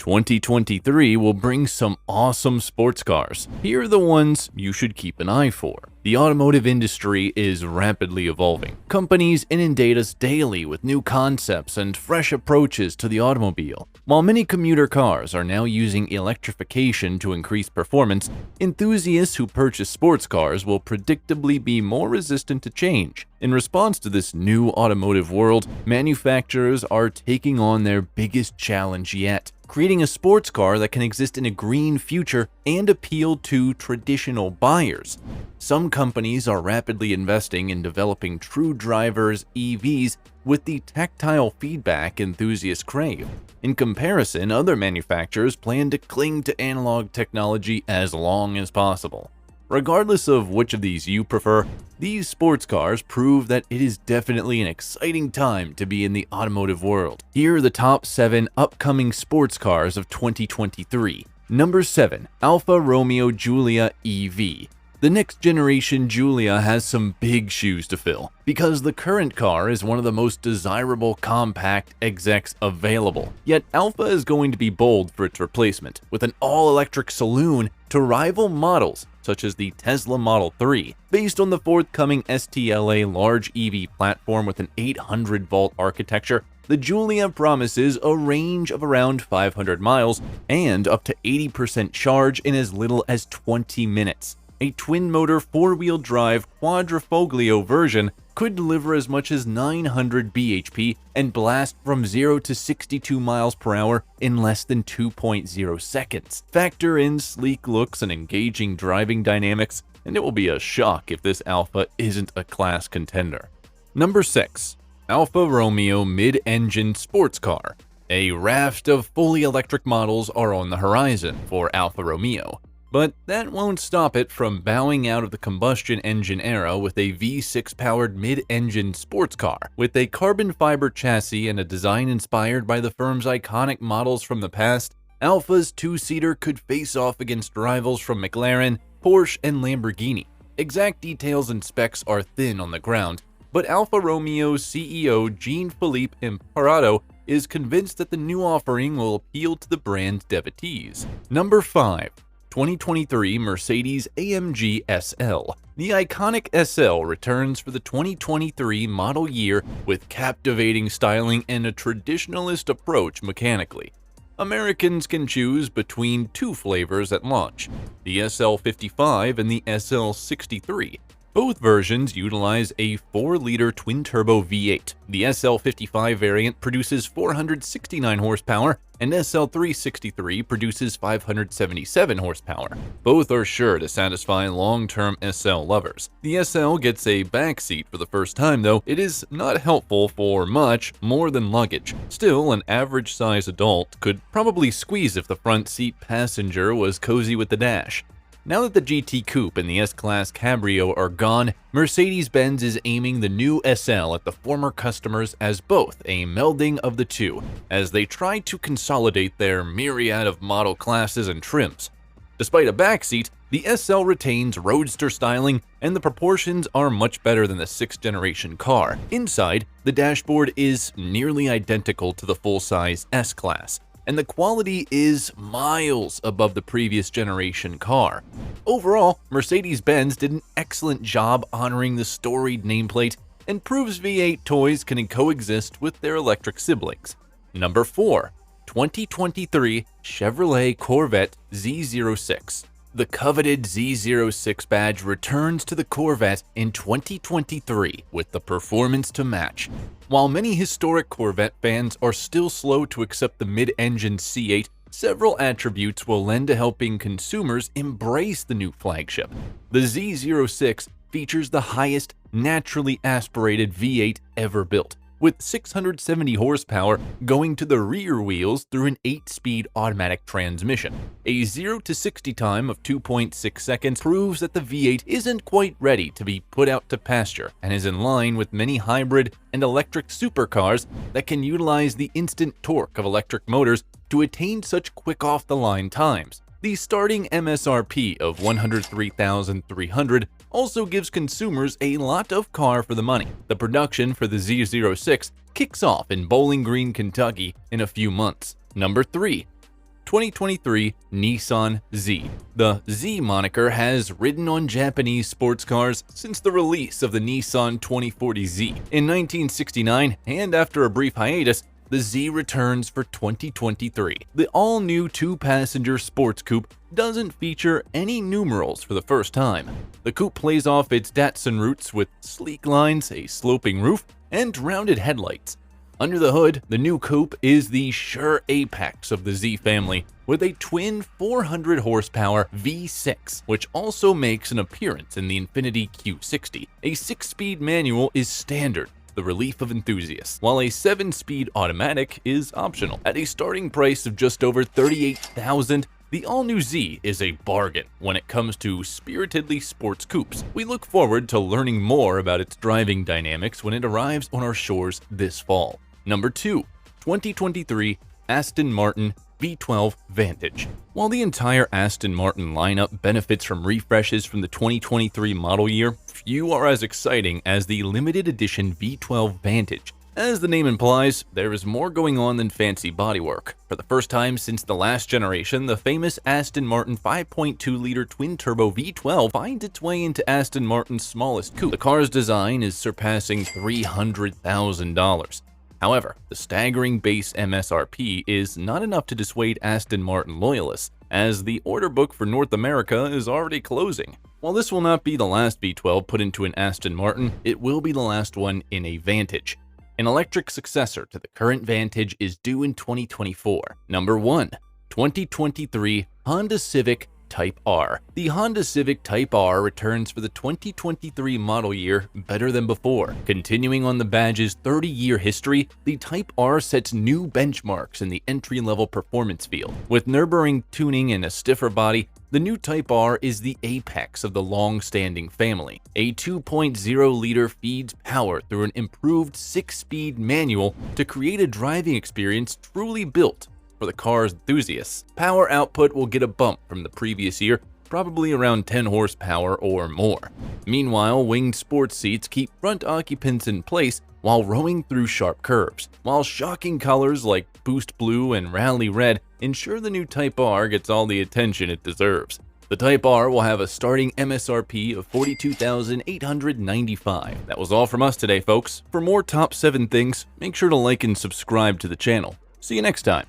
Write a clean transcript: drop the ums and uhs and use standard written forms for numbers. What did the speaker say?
2023 will bring some awesome sports cars. Here are the ones you should keep an eye for. The automotive industry is rapidly evolving. Companies inundate us daily with new concepts and fresh approaches to the automobile. While many commuter cars are now using electrification to increase performance, enthusiasts who purchase sports cars will predictably be more resistant to change. In response to this new automotive world, manufacturers are taking on their biggest challenge yet: creating a sports car that can exist in a green future and appeal to traditional buyers. Some companies are rapidly investing in developing true drivers EVs with the tactile feedback enthusiasts crave. In comparison, other manufacturers plan to cling to analog technology as long as possible. Regardless of which of these you prefer, these sports cars prove that it is definitely an exciting time to be in the automotive world. Here are the top 7 upcoming sports cars of 2023. Number 7. Alfa Romeo Giulia EV. The next generation Giulia has some big shoes to fill, because the current car is one of the most desirable compact execs available. Yet Alfa is going to be bold for its replacement, with an all-electric saloon to rival models such as the Tesla Model 3. Based on the forthcoming STLA large EV platform with an 800-volt architecture, the Giulia promises a range of around 500 miles and up to 80% charge in as little as 20 minutes. A twin-motor four-wheel drive quadrifoglio version could deliver as much as 900 bhp and blast from 0 to 62 miles per hour in less than 2.0 seconds. Factor in sleek looks and engaging driving dynamics, and it will be a shock if this Alfa isn't a class contender. Number 6. Alfa Romeo mid-engine sports car. A raft of fully electric models are on the horizon for Alfa Romeo. But that won't stop it from bowing out of the combustion engine era with a V6-powered mid-engine sports car. With a carbon fiber chassis and a design inspired by the firm's iconic models from the past, Alfa's two-seater could face off against rivals from McLaren, Porsche, and Lamborghini. Exact details and specs are thin on the ground, but Alfa Romeo CEO Jean-Philippe Imparato is convinced that the new offering will appeal to the brand's devotees. Number 5. 2023 Mercedes-AMG SL. The iconic SL returns for the 2023 model year with captivating styling and a traditionalist approach mechanically. Americans can choose between 2 flavors at launch: the SL55 and the SL63. Both versions utilize a 4-liter twin-turbo V8. The SL55 variant produces 469 horsepower, and SL363 produces 577 horsepower. Both are sure to satisfy long-term SL lovers. The SL gets a backseat for the first time, though it is not helpful for much more than luggage. Still, an average-size adult could probably squeeze if the front seat passenger was cozy with the dash. Now that the GT Coupe and the S-Class Cabrio are gone, Mercedes-Benz is aiming the new SL at the former customers as both a melding of the two, as they try to consolidate their myriad of model classes and trims. Despite a backseat, the SL retains roadster styling, and the proportions are much better than the 6th-generation car. Inside, the dashboard is nearly identical to the full-size S-Class, and the quality is miles above the previous generation car. Overall, Mercedes-Benz did an excellent job honoring the storied nameplate and proves V8 toys can coexist with their electric siblings. Number 4. 2023 Chevrolet Corvette Z06. The coveted Z06 badge returns to the Corvette in 2023 with the performance to match. While many historic Corvette fans are still slow to accept the mid-engine C8, several attributes will lend to helping consumers embrace the new flagship. The Z06 features the highest naturally aspirated V8 ever built, with 670 horsepower going to the rear wheels through an 8-speed automatic transmission. A 0 to 60 time of 2.6 seconds proves that the V8 isn't quite ready to be put out to pasture and is in line with many hybrid and electric supercars that can utilize the instant torque of electric motors to attain such quick off-the-line times. The starting MSRP of $103,300 also gives consumers a lot of car for the money. The production for the Z06 kicks off in Bowling Green, Kentucky in a few months. Number 3. 2023 Nissan Z. The Z moniker has ridden on Japanese sports cars since the release of the Nissan 2040Z in 1969, and after a brief hiatus, the Z returns for 2023. The all-new two-passenger sports coupe doesn't feature any numerals for the first time. The coupe plays off its Datsun roots with sleek lines, a sloping roof, and rounded headlights. Under the hood, the new coupe is the sure apex of the Z family, with a twin 400-horsepower V6, which also makes an appearance in the Infiniti Q60. A 6-speed manual is standard, the relief of enthusiasts, while a 7-speed automatic is optional. At a starting price of just over $38,000, the all-new Z is a bargain when it comes to spiritedly sports coupes. We look forward to learning more about its driving dynamics when it arrives on our shores this fall. Number 2. 2023 Aston Martin V12 Vantage. While the entire Aston Martin lineup benefits from refreshes from the 2023 model year, few are as exciting as the limited edition V12 Vantage. As the name implies, there is more going on than fancy bodywork. For the first time since the last generation, the famous Aston Martin 5.2-liter twin-turbo V12 finds its way into Aston Martin's smallest coupe. The car's design is surpassing $300,000. However, the staggering base MSRP is not enough to dissuade Aston Martin loyalists, as the order book for North America is already closing. While this will not be the last V12 put into an Aston Martin, it will be the last one in a Vantage. An electric successor to the current Vantage is due in 2024. Number 1. 2023 Honda Civic Type R. The Honda Civic Type R returns for the 2023 model year better than before. Continuing on the badge's 30-year history, the Type R sets new benchmarks in the entry-level performance field. With Nürburgring tuning and a stiffer body, the new Type R is the apex of the long-standing family. A 2.0-liter feeds power through an improved 6-speed manual to create a driving experience truly built for the car's enthusiasts. Power output will get a bump from the previous year, probably around 10 horsepower or more. Meanwhile, winged sports seats keep front occupants in place while rowing through sharp curves, while shocking colors like Boost Blue and Rally Red ensure the new Type R gets all the attention it deserves. The Type R will have a starting MSRP of $42,895. That was all from us today, folks. For more top 7 things, make sure to like and subscribe to the channel. See you next time.